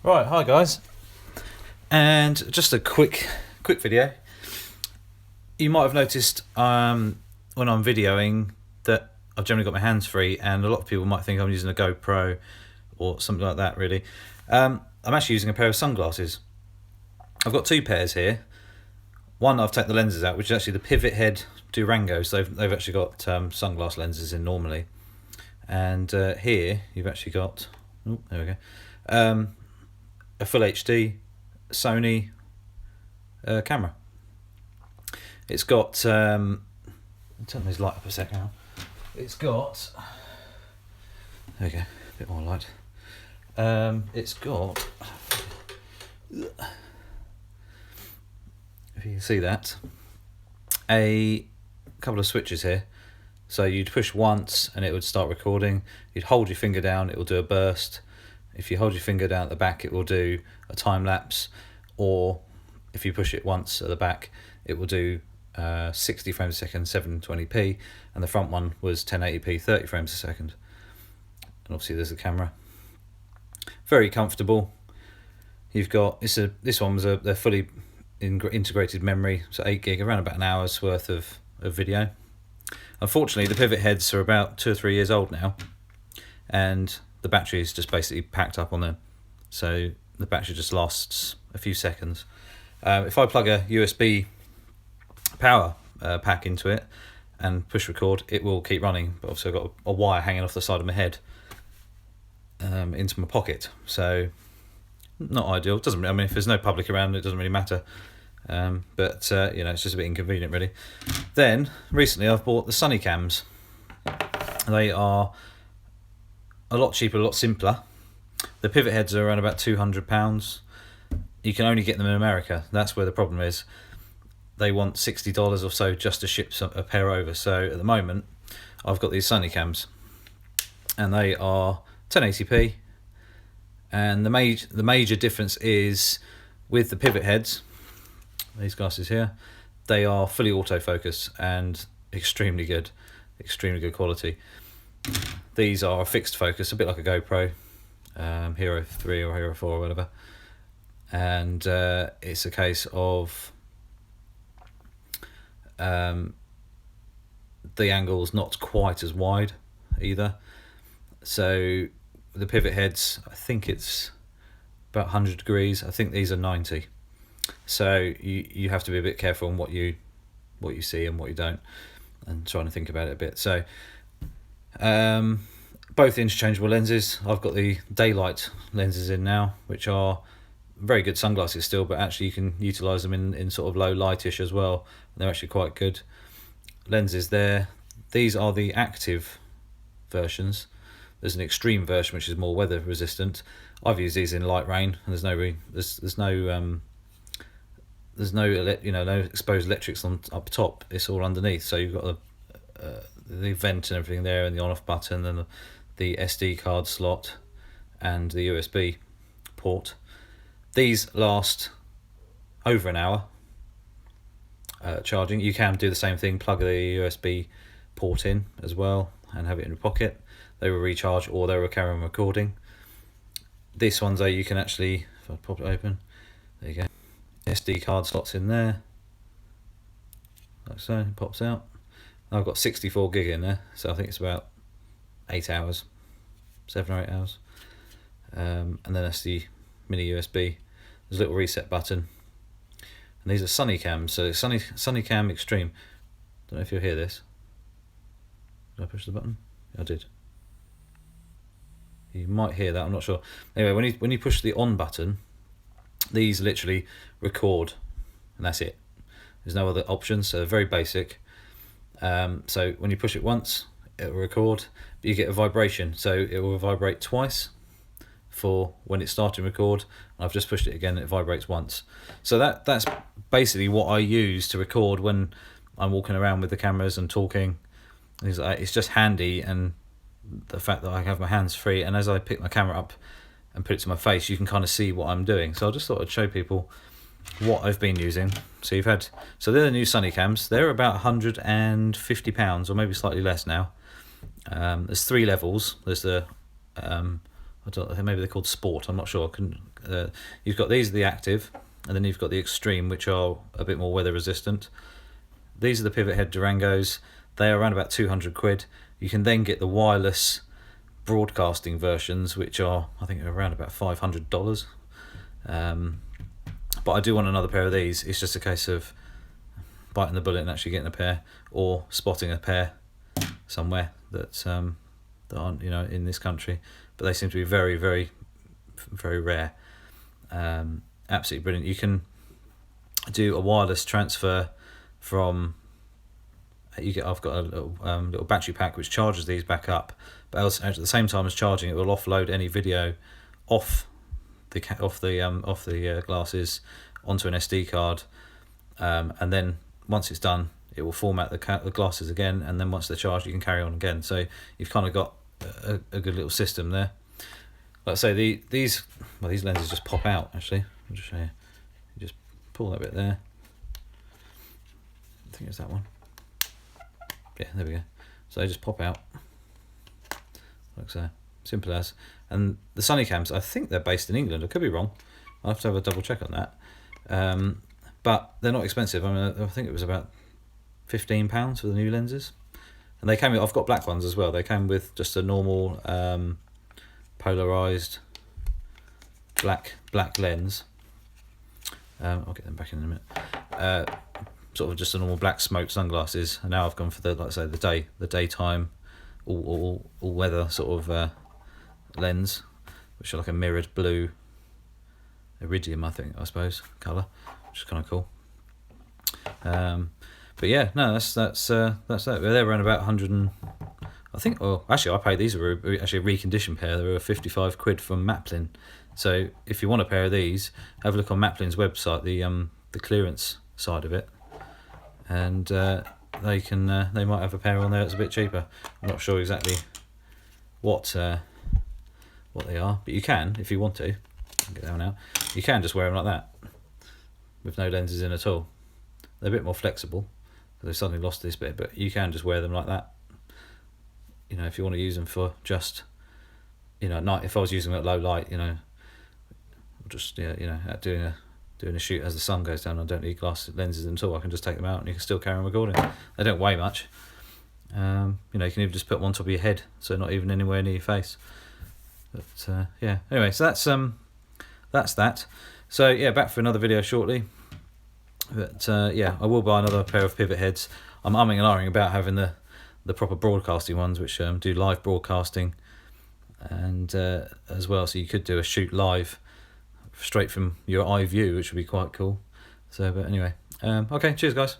Right, hi guys, and just a quick video. You might have noticed when I'm videoing that I've generally got my hands free, and a lot of people might think I'm using a GoPro or something like that. Really, I'm actually using a pair of sunglasses. I've got two pairs here. One I've taken the lenses out, which is actually the Pivothead Durango. So they've actually got sunglass lenses in normally, and here you've actually got. Oh, there we go. A full HD Sony camera. It's got turn this light up a second now. It's got, there we go, a bit more light. It's got, if you can see that, a couple of switches here. So you'd push once and it would start recording. You'd hold your finger down, it will do a burst. If you hold your finger down at the back, it will do a time lapse, or if you push it once at the back, it will do 60 frames a second, 720p, and the front one was 1080p, 30 frames a second. And obviously there's the camera. Very comfortable. You've got this one was they're fully integrated memory, so 8 gig, around about an hour's worth of video. Unfortunately, the pivot heads are about 2 or 3 years old now, and the battery is just basically packed up on them, so the battery just lasts a few seconds. If I plug a USB power pack into it and push record, it will keep running, but obviously I've got a wire hanging off the side of my head into my pocket, so not ideal. Doesn't, I mean, if there's no public around, it doesn't really matter, but you know, it's just a bit inconvenient really. Then recently I've bought the sunnycams. They are a lot cheaper, a lot simpler. The pivot heads are around about £200. You can only get them in America. That's where the problem is. They want $60 or so just to ship a pair over. So at the moment, I've got these sunnycams, and they are 1080p. And the major difference is with the pivot heads, these glasses here, they are fully autofocus and extremely good quality. These are a fixed focus, a bit like a GoPro, Hero 3 or Hero 4 or whatever. And it's a case of the angle's not quite as wide either. So the pivot heads, I think it's about 100 degrees. I think these are 90. So you have to be a bit careful on what you see and what you don't, and trying to think about it a bit. So both interchangeable lenses. I've got the daylight lenses in now, which are very good sunglasses still, but actually you can utilize them in sort of low lightish as well. They're actually quite good lenses there. These are the active versions. There's an extreme version which is more weather resistant. I've used these in light rain, and there's no exposed electrics on up top. It's all underneath, so you've got the vent and everything there, and the on-off button, and the SD card slot, and the USB port. These last over an hour charging. You can do the same thing, plug the USB port in as well and have it in your pocket. They will recharge, or they will carry on recording. This one's you can actually, if I pop it open, there you go, SD card slots in there, like so, it pops out. I've got 64 gig in there, so I think it's about 8 hours, 7 or 8 hours. And then that's the mini USB. There's a little reset button, and these are sunnycams. So sunnycam extreme. Don't know if you'll hear this. Did I push the button? I did. You might hear that, I'm not sure. Anyway, when you push the on button, these literally record, and that's it. There's no other options, so they're very basic. So when you push it once, it will record, but you get a vibration, so it will vibrate twice for when it's starting to record. I've just pushed it again, and it vibrates once. So that's basically what I use to record when I'm walking around with the cameras and talking. It's just handy, and the fact that I have my hands free, and as I pick my camera up and put it to my face, you can kind of see what I'm doing. So I just thought I'd show people what I've been using. So they're the new sunnycams. They're about £150 or maybe slightly less now. There's 3 levels. There's the I I don't know, maybe they're called Sport, I'm not sure. You've got these are the active, and then you've got the extreme, which are a bit more weather resistant. These are the Pivothead Durangos. They are around about 200 quid. You can then get the wireless broadcasting versions, which are, I think, around about $500. But I do want another pair of these. It's just a case of biting the bullet and actually getting a pair, or spotting a pair somewhere that aren't, you know, in this country. But they seem to be very, very, very rare. Absolutely brilliant. You can do a wireless transfer from. I've got a little battery pack which charges these back up, but also at the same time as charging, it will offload any video off the glasses onto an SD card, and then once it's done, it will format the glasses again, and then once they're charged, you can carry on again. So you've kind of got a good little system there. Like I say, these lenses just pop out. Actually, I'll just show you. You just pull that bit there. I think it's that one. Yeah, there we go. So they just pop out like so. Simple as. And the sunnycams, I think they're based in England. I could be wrong. I'll have to have a double check on that. But they're not expensive. I mean, I think it was about £15 for the new lenses. And they came with, I've got black ones as well. They came with just a normal polarized black lens. I'll get them back in a minute. Sort of just a normal black smoke sunglasses, and now I've gone for the, like I say, the daytime all weather sort of lens, which are like a mirrored blue iridium, I suppose colour, which is kind of cool. But yeah, no, that's that. They're around about 100 and, I think. Oh, actually, I paid these were actually a reconditioned pair. They were 55 quid from Maplin. So if you want a pair of these, have a look on Maplin's website, the clearance side of it. And they might have a pair on there that's a bit cheaper. I'm not sure exactly what they are, but you can, if you want to. Get that one out. You can just wear them like that, with no lenses in at all. They're a bit more flexible because they've suddenly lost this bit, but you can just wear them like that. You know, if you want to use them for just, you know, at night. If I was using them at low light, you know, just doing a shoot as the sun goes down, I don't need glass lenses at all. I can just take them out and you can still carry on recording. They don't weigh much. You know, you can even just put them on top of your head, so not even anywhere near your face. But yeah, anyway, so that's that. So yeah, back for another video shortly. But yeah, I will buy another pair of Pivotheads. I'm umming and ahhing about having the proper broadcasting ones, which do live broadcasting, and as well, so you could do a shoot live straight from your eye view, which would be quite cool. So, but anyway, okay, cheers guys.